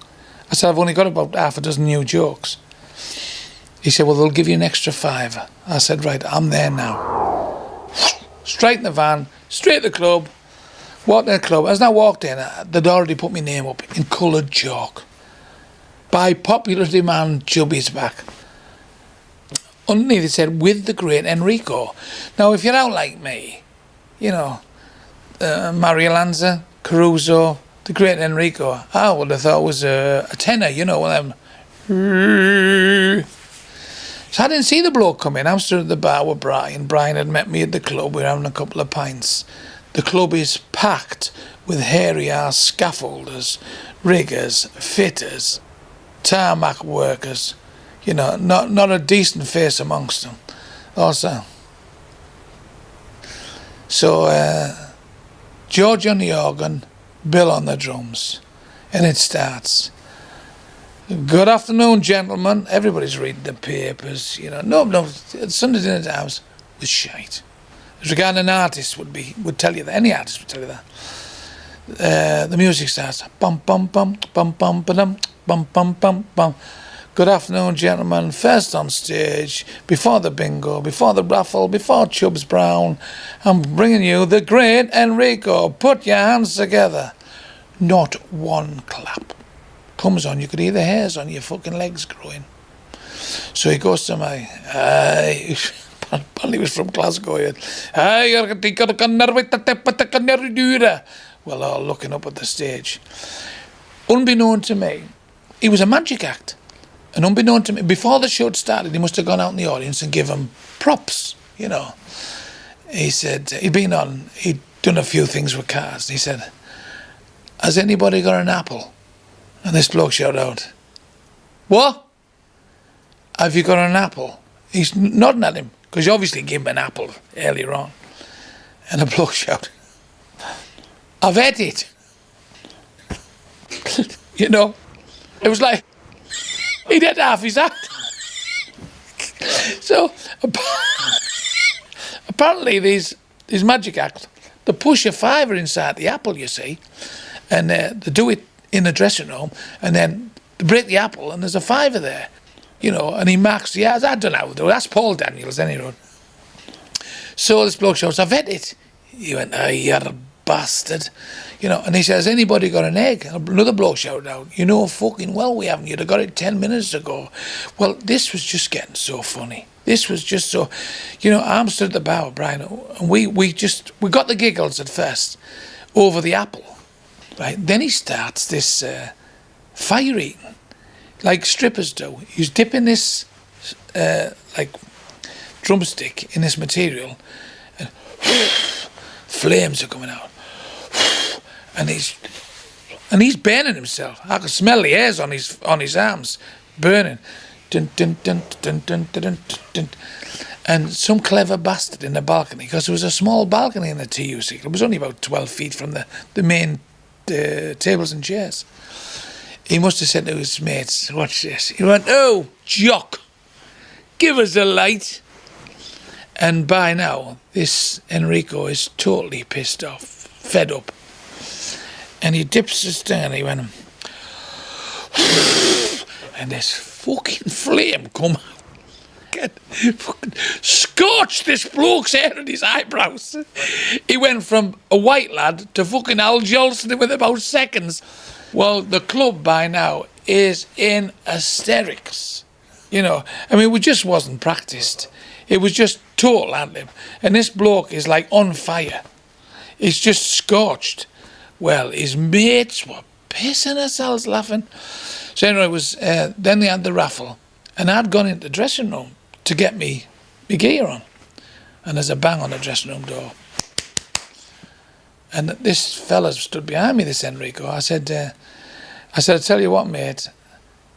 I said, "I've only got about half a dozen new jokes." He said, "Well, they'll give you an extra £5." I said, "Right, I'm there now." Straight in the van, straight to the club. Walked in the club. As I walked in, they'd already put my name up in coloured chalk. "By popular demand, Chubby's back." Underneath it said, "With the great Enrico." Now, if you're out like me, you know, Mario Lanza, Caruso, the great Enrico, I would have thought it was a tenor, you know, one of them. So I didn't see the bloke come in. I'm stood at the bar with Brian. Brian had met me at the club. We were having a couple of pints. The club is packed with hairy-ass scaffolders, riggers, fitters, tarmac workers. You know, not a decent face amongst them. Also. So, George on the organ, Bill on the drums. And it starts. "Good afternoon, gentlemen." Everybody's reading the papers, you know. No, Sunday dinner times was shite. As regarding an artist would tell you that. Any artist would tell you that. The music starts. Bum bum bum bum bum bum bum bum bum bum. "Good afternoon, gentlemen. First on stage, before the bingo, before the raffle, before Chubbs Brown, I'm bringing you the great Enrico. Put your hands together." Not one clap. Comes on, you could hear the hairs on your fucking legs growing. So he goes to me. Apparently he was from Glasgow. Well, all looking up at the stage. Unbeknown to me, he was a magic act. And unbeknown to me, before the show had started, he must have gone out in the audience and give him props, you know. He said, he'd done a few things with cars. He said, "Has anybody got an apple?" And this bloke shouted out, "What? Have you got an apple?" He's nodding at him, because you obviously gave him an apple earlier on. And the bloke shouted, "I've had it." You know, it was like, he'd had half his act. So, apparently these magic acts, they push a fiver inside the apple, you see, and they do it in the dressing room, and then they break the apple, and there's a fiver there, you know, and he marks the yards. I don't know, that's Paul Daniels, anyway. So this bloke shouts, "I've had it." He went, "Oh, you're a bastard," you know, and he says, "Anybody got an egg?" And another bloke shouted out, "You know fucking well we haven't. You'd have got it 10 minutes ago." Well, this was just getting so funny. This was just so, you know, I'm stood at the bar with Brian, and we got the giggles at first over the apple. Right, then he starts this fire eating, like strippers do. He's dipping this like drumstick in this material, and flames are coming out, and he's burning himself. I could smell the hairs on his arms burning. Dun, dun, dun, dun, dun, dun, dun, dun. And some clever bastard in the balcony, because there was a small balcony in the TUC. It was only about 12 feet from the main tables and chairs. He must have said to his mates, "Watch this." He went, "Oh, Jock, give us a light." And by now, this Enrico is totally pissed off, fed up. And he dips his tongue and he went, and this fucking flame come out. Fucking scorched this bloke's hair and his eyebrows. He went from a white lad to fucking Al Jolson within about seconds. Well, the club by now is in hysterics. You know, I mean, we just wasn't practiced. It was just total ad-lib. And this bloke is like on fire. He's just scorched. Well, his mates were pissing themselves laughing. So anyway, it was then they had the raffle. And I'd gone into the dressing room to get me gear on. And there's a bang on the dressing room door. And this fella stood behind me, this Enrico. I said, I tell you what, mate,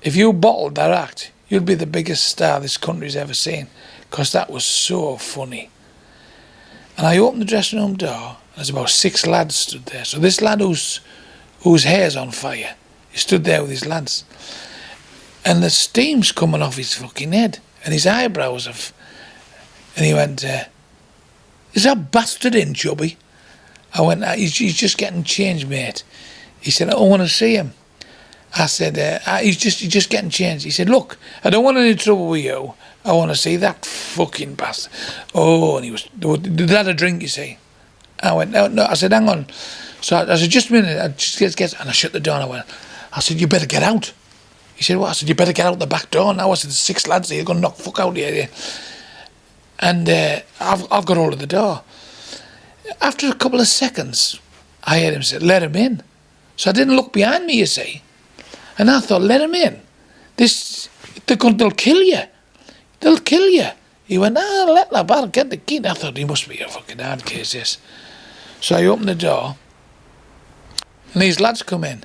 if you bottled that act, you'd be the biggest star this country's ever seen, because that was so funny. And I opened the dressing room door, and there's about 6 lads stood there. So this lad whose hair's on fire, he stood there with his lads. And the steam's coming off his fucking head, and his eyebrows have... And he went, "Is that bastard in, Chubby?" I went, he's just getting changed, mate." He said, "I want to see him." I said, he's just getting changed." He said, "Look, I don't want any trouble with you. I want to see that fucking bastard." Oh, and did that a drink, you see? I went, no. I said, "Hang on." So I said, "Just a minute." I just get, and I shut the door and I said, "You better get out." He said, "What?" I said, "You better get out the back door now." I said, "There's 6 lads here, you're going to knock fuck out here." And I've got hold of the door. After a couple of seconds, I heard him say, "Let him in." So I didn't look behind me, you see. And I thought, let him in. They'll kill you. They'll kill you. He went, "Let the bar get the key." And I thought, he must be a fucking hard case, this. So I opened the door, and these lads come in.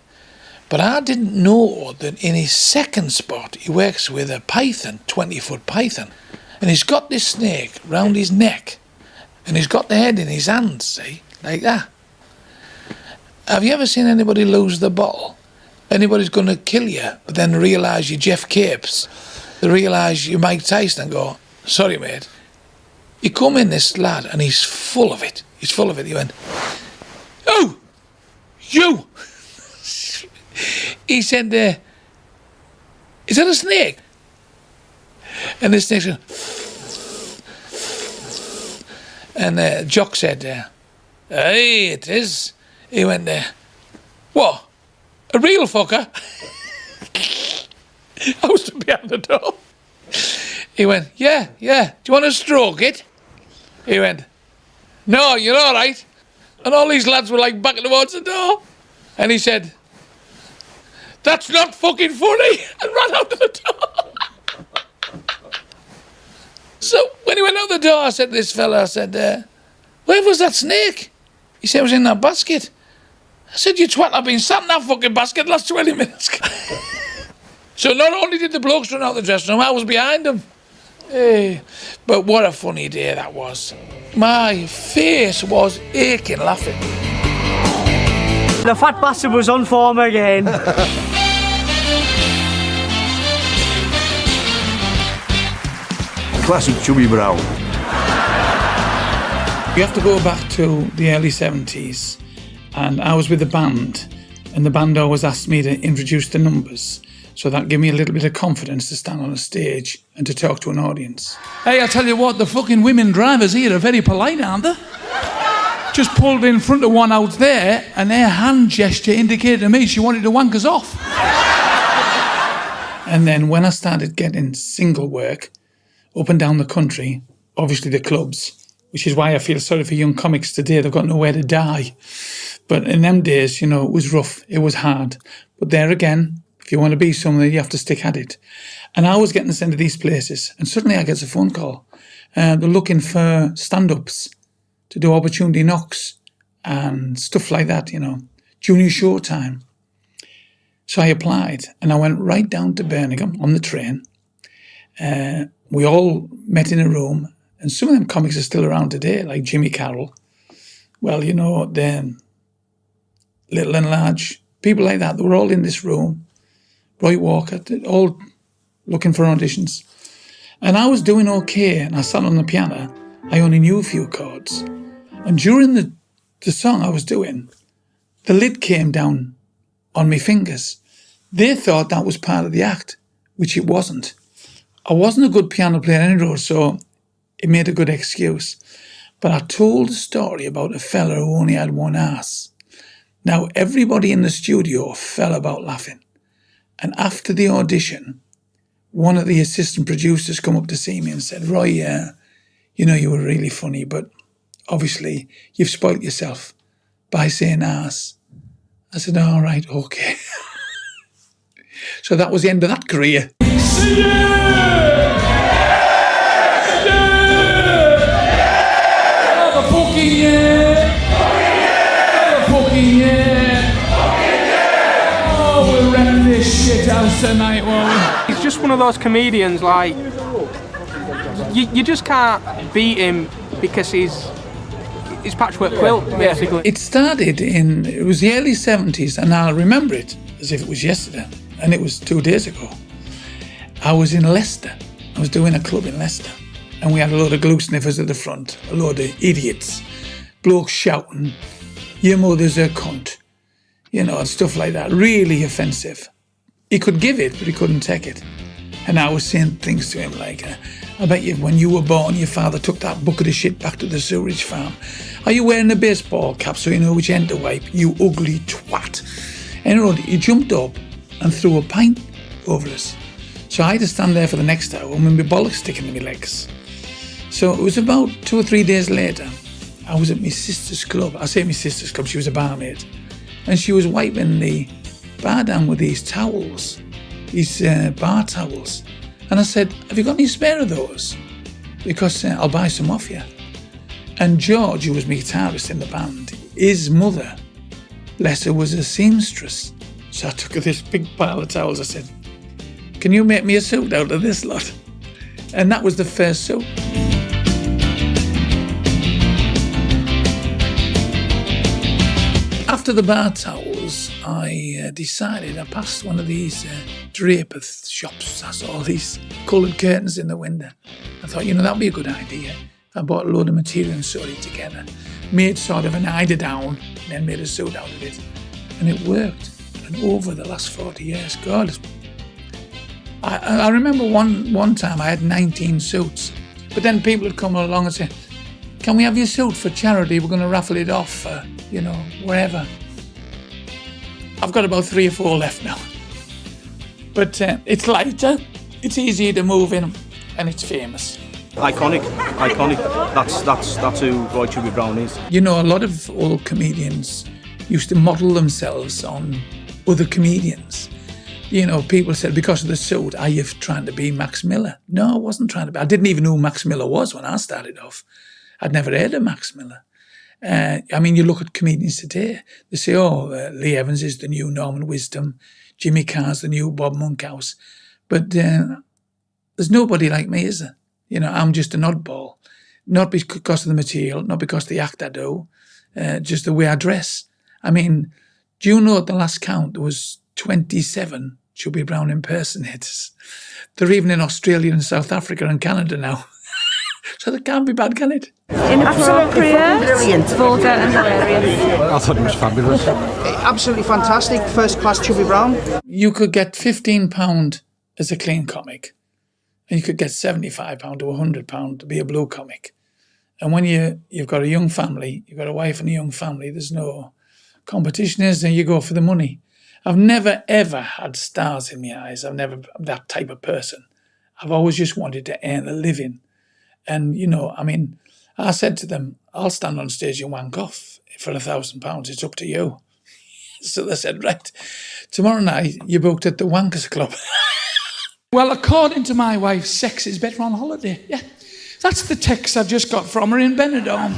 But I didn't know that in his second spot, he works with a python, 20-foot python. And he's got this snake round his neck. And he's got the head in his hands, see, like that. Have you ever seen anybody lose the bottle? Anybody's going to kill you, but then realise you're Jeff Capes. They realise you're Mike Tyson and go, "Sorry, mate." He come in, this lad, and he's full of it. He's full of it. He went, "Oh, you!" He said, "Is that a snake?" And the snake said, and Jock said, "Hey, it is." He went, "What? A real fucker?" I was behind the door. He went, yeah. "Do you want to stroke it?" He went, "No, you're all right." And all these lads were like backing towards the door. And he said, "That's not fucking funny," and ran out of the door. So when he went out the door, I said to this fella, I said, "Where was that snake?" He said, "It was in that basket." I said, "You twat, I've been sat in that fucking basket the last 20 minutes. So not only did the blokes run out the dressing room, I was behind them. Hey, but what a funny day that was. My face was aching laughing. The fat bastard was on form again. Classic Chubby Brown. You have to go back to the early 70s, and I was with the band, and the band always asked me to introduce the numbers, so that gave me a little bit of confidence to stand on a stage and to talk to an audience. Hey, I tell you what, the fucking women drivers here are very polite, aren't they? Just pulled in front of one out there, and their hand gesture indicated to me she wanted to wank us off. And then when I started getting single work up and down the country, obviously the clubs, which is why I feel sorry for young comics today, they've got nowhere to die. But in them days, you know, it was rough, it was hard. But there again, if you want to be somewhere, you have to stick at it. And I was getting sent to these places, and suddenly I get a phone call. They're looking for stand-ups to do opportunity knocks and stuff like that, you know. junior show time. So I applied and I went right down to Birmingham on the train. We all met in a room, and some of them comics are still around today, like Jimmy Carroll. Well, you know, the Little and Large, people like that, they were all in this room. Roy Walker, all looking for auditions. And I was doing okay, and I sat on the piano. I only knew a few chords. And during the song I was doing, the lid came down on my fingers. They thought that was part of the act, which it wasn't. I wasn't a good piano player anyway, so it made a good excuse. But I told a story about a fella who only had one ass. Now, everybody in the studio fell about laughing. And after the audition, one of the assistant producers come up to see me and said, Roy, you know, you were really funny, but obviously you've spoilt yourself by saying ass. I said, all right, okay. So that was the end of that career. Oh, we'll wreck this shit house tonight, won't we? He's just one of those comedians, like, you just can't beat him because he's patchwork quilt, basically. It started it was the early 70s, and I'll remember it as if it was yesterday, and it was 2 days ago. I was in Leicester. I was doing a club in Leicester, and we had a load of glue sniffers at the front, a load of idiots, blokes shouting, your mother's a cunt, you know, and stuff like that, really offensive. He could give it, but he couldn't take it. And I was saying things to him like, I bet you when you were born, your father took that bucket of shit back to the sewerage farm. Are you wearing a baseball cap so you know which end to wipe, you ugly twat? And he jumped up and threw a pint over us. So I had to stand there for the next hour with my bollocks sticking to my legs. So it was about 2 or 3 days later, I was at my sister's club. I say my sister's club, she was a barmaid. And she was wiping the bar down with these towels, these bar towels. And I said, have you got any spare of those? Because I'll buy some off you. And George, who was my guitarist in the band, his mother, bless her, was a seamstress. So I took this big pile of towels. I said, can you make me a suit out of this lot? And that was the first suit. After the bar towels, I decided, I passed one of these draper shops. I saw all these coloured curtains in the window. I thought, you know, that'd be a good idea. I bought a load of material and sewed it together, made sort of an eider-down, and then made a suit out of it. And it worked. And over the last 40 years, God, I remember one time I had 19 suits. But then people would come along and say, can we have your suit for charity? We're going to raffle it off for, you know, wherever. I've got about 3 or 4 left now. But it's lighter, it's easier to move in, and it's famous. Iconic. That's who Roy Chubby Brown is. You know, a lot of old comedians used to model themselves on other comedians. You know, people said, because of the suit, are you trying to be Max Miller? No, I wasn't trying to be. I didn't even know who Max Miller was when I started off. I'd never heard of Max Miller. I mean, you look at comedians today, they say, Lee Evans is the new Norman Wisdom, Jimmy Carr's the new Bob Monkhouse. But there's nobody like me, is there? You know, I'm just an oddball. Not because of the material, not because of the act I do, just the way I dress. I mean, do you know at the last count there was 27 Chubby Brown impersonators? They're even in Australia and South Africa and Canada now. So that can't be bad, can it? Inappropriate, brilliant, vulgar and hilarious. I thought it was fabulous. Absolutely fantastic, first class Chubby Brown. You could get £15 as a clean comic, and you could get £75 to £100 to be a blue comic. And when you've got a young family, you've got a wife and a young family, there's no competition, is there? You go for the money. I've never, ever had stars in my eyes. I'm that type of person. I've always just wanted to earn a living. And, you know, I mean, I said to them, I'll stand on stage and wank off for £1,000. It's up to you. So they said, right, tomorrow night you're booked at the Wankers Club. Well, according to my wife, sex is better on holiday. Yeah, that's the text I've just got from her in Benidorm.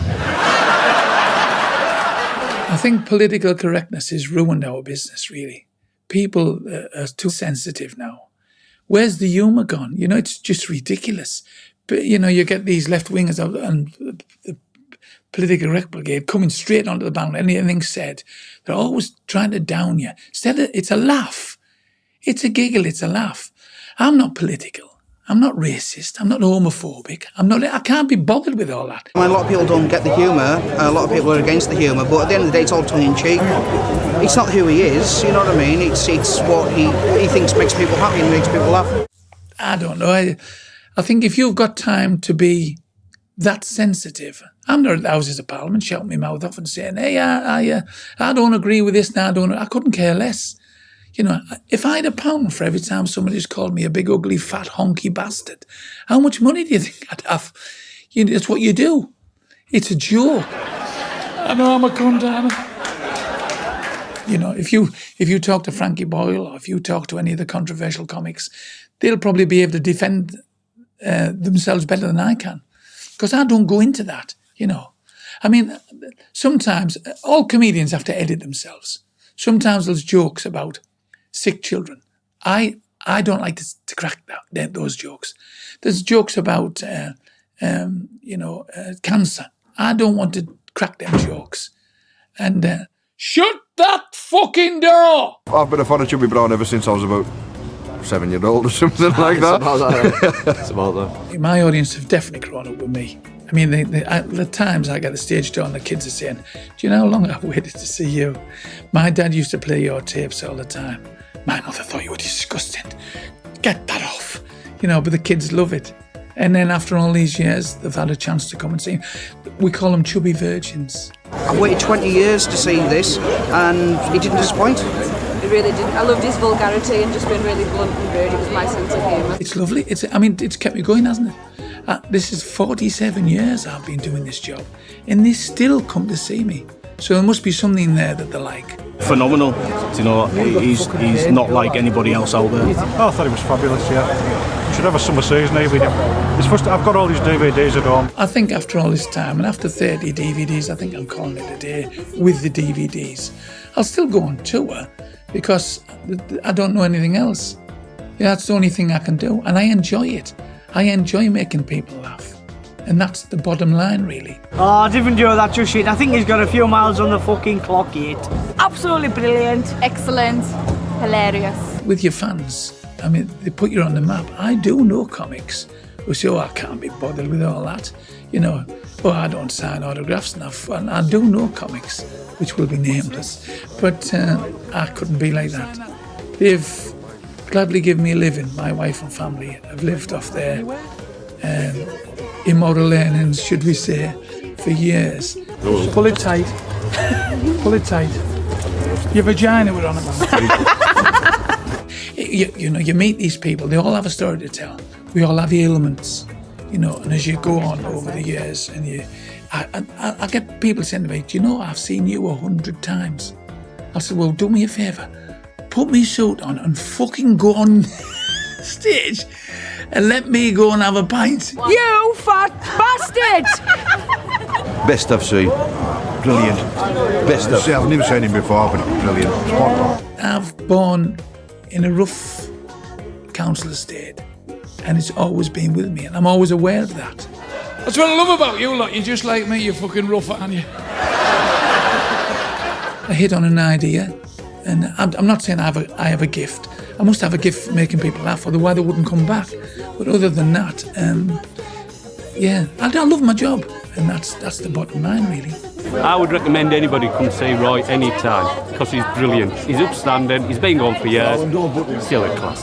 I think political correctness has ruined our business, really. People are too sensitive now. Where's the humour gone? You know, it's just ridiculous. But, you know, you get these left-wingers and the political correct brigade coming straight onto the bound. Anything said, they're always trying to down you. Instead, it's a laugh. It's a giggle. It's a laugh. I'm not political. I'm not racist. I'm not homophobic. I can't be bothered with all that. A lot of people don't get the humour. A lot of people are against the humour. But at the end of the day, it's all tongue-in-cheek. It's not who he is, you know what I mean? It's what he thinks makes people happy and makes people laugh. I don't know. I think if you've got time to be that sensitive, I'm not at the Houses of Parliament shouting my mouth off and saying, hey, I don't agree with this now. I couldn't care less. You know, if I had £1 for every time somebody's called me a big, ugly, fat, honky bastard, how much money do you think I'd have? You know, it's what you do. It's a joke. I know I'm a cunt, Anna. You know, if you talk to Frankie Boyle or if you talk to any of the controversial comics, they'll probably be able to defend themselves better than I can. Because I don't go into that, you know. I mean, sometimes all comedians have to edit themselves. Sometimes there's jokes about sick children. I don't like to crack those jokes. There's jokes about, cancer. I don't want to crack them jokes. And shut that fucking door! I've been a fan of Chubby Brown ever since I was about 7-year-old or something like that. It's about that. My audience have definitely grown up with me. I mean, the times I get the stage door and the kids are saying, do you know how long I've waited to see you? My dad used to play your tapes all the time. My mother thought you were disgusting. Get that off. You know, but the kids love it. And then after all these years, they've had a chance to come and see. We call them chubby virgins. I've waited 20 years to see this, and he didn't disappoint. It really didn't. I loved his vulgarity and just being really blunt and rude. It was my sense of humour. It's lovely. It's kept me going, hasn't it? This is 47 years I've been doing this job, and they still come to see me. So there must be something there that they like. Phenomenal. You know, he's not like anybody else out there. I thought it was fabulous, yeah. Should have a summer season with him. I've got all these DVDs at home. I think after all this time, and after 30 DVDs, I think I'm calling it a day with the DVDs. I'll still go on tour because I don't know anything else. Yeah, that's the only thing I can do, and I enjoy it. I enjoy making people laugh. And that's the bottom line, really. Oh, I didn't enjoy that just shit. I think he's got a few miles on the fucking clock yet. Absolutely brilliant. Excellent. Hilarious. With your fans, I mean, they put you on the map. I do know comics who say, I can't be bothered with all that. You know, I don't sign autographs enough. And I do know comics, which will be nameless. But I couldn't be like that. They've gladly given me a living. My wife and family have lived off their immoral earnings, should we say, for years. Pull it tight. Pull it tight. Your vagina we're on about. You know, you meet these people, they all have a story to tell. We all have ailments, you know, and as you go on over the years, and I get people saying to me, do you know, I've seen you 100 times. I said, well, do me a favour. Put me suit on and fucking go on stage and let me go and have a pint. You fat bastard! Best I've seen. Brilliant. Best I've seen. I've never seen him before, but it's brilliant. Spot on. I've born in a rough council estate, and it's always been with me, and I'm always aware of that. That's what I love about you lot. You're just like me, you're fucking rough, aren't you? I hit on an idea, and I'm not saying I have a gift. I must have a gift for making people laugh, otherwise they wouldn't come back. But other than that, I love my job, and that's the bottom line, really. I would recommend anybody come see Roy anytime, because he's brilliant. He's upstanding, he's been going for years. Still a class.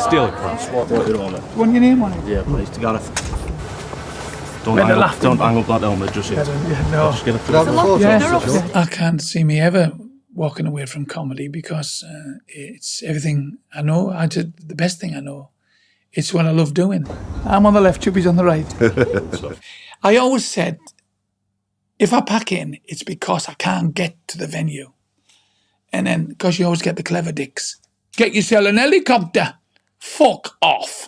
Still a class. Want your name on it? Yeah, please, to Gareth. Don't hang up that helmet, just yet. No. Just get it. I can't see me ever walking away from comedy because it's everything I know. I did the best thing I know. It's what I love doing. I'm on the left, Chubby's on the right. I always said, if I pack in, it's because I can't get to the venue. And then, because you always get the clever dicks. Get yourself an helicopter. Fuck off.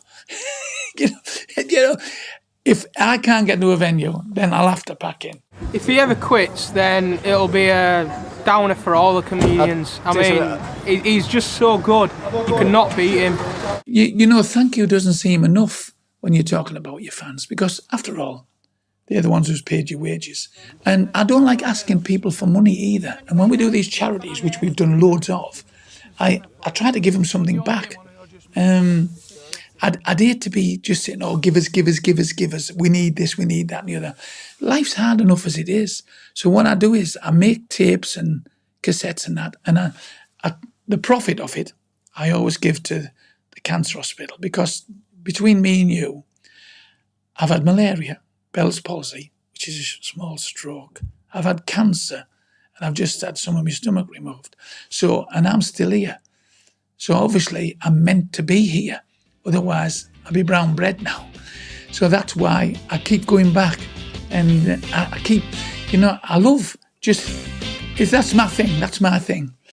you know, if I can't get to a venue, then I'll have to pack in. If he ever quits, then it'll be a downer for all the comedians. I mean, he's just so good. You cannot beat him. You know, thank you doesn't seem enough when you're talking about your fans, because after all, they're the ones who's paid your wages. And I don't like asking people for money either. And when we do these charities, which we've done loads of, I try to give them something back. I'd hate to be just saying, oh, give us. We need this, we need that and the other. Life's hard enough as it is. So what I do is I make tapes and cassettes and that. And the profit of it, I always give to the cancer hospital, because between me and you, I've had malaria, Bell's palsy, which is a small stroke. I've had cancer, and I've just had some of my stomach removed. So, and I'm still here. So obviously I'm meant to be here. Otherwise I'd be brown bread now. So that's why I keep going back. And I keep, I love just, that's my thing.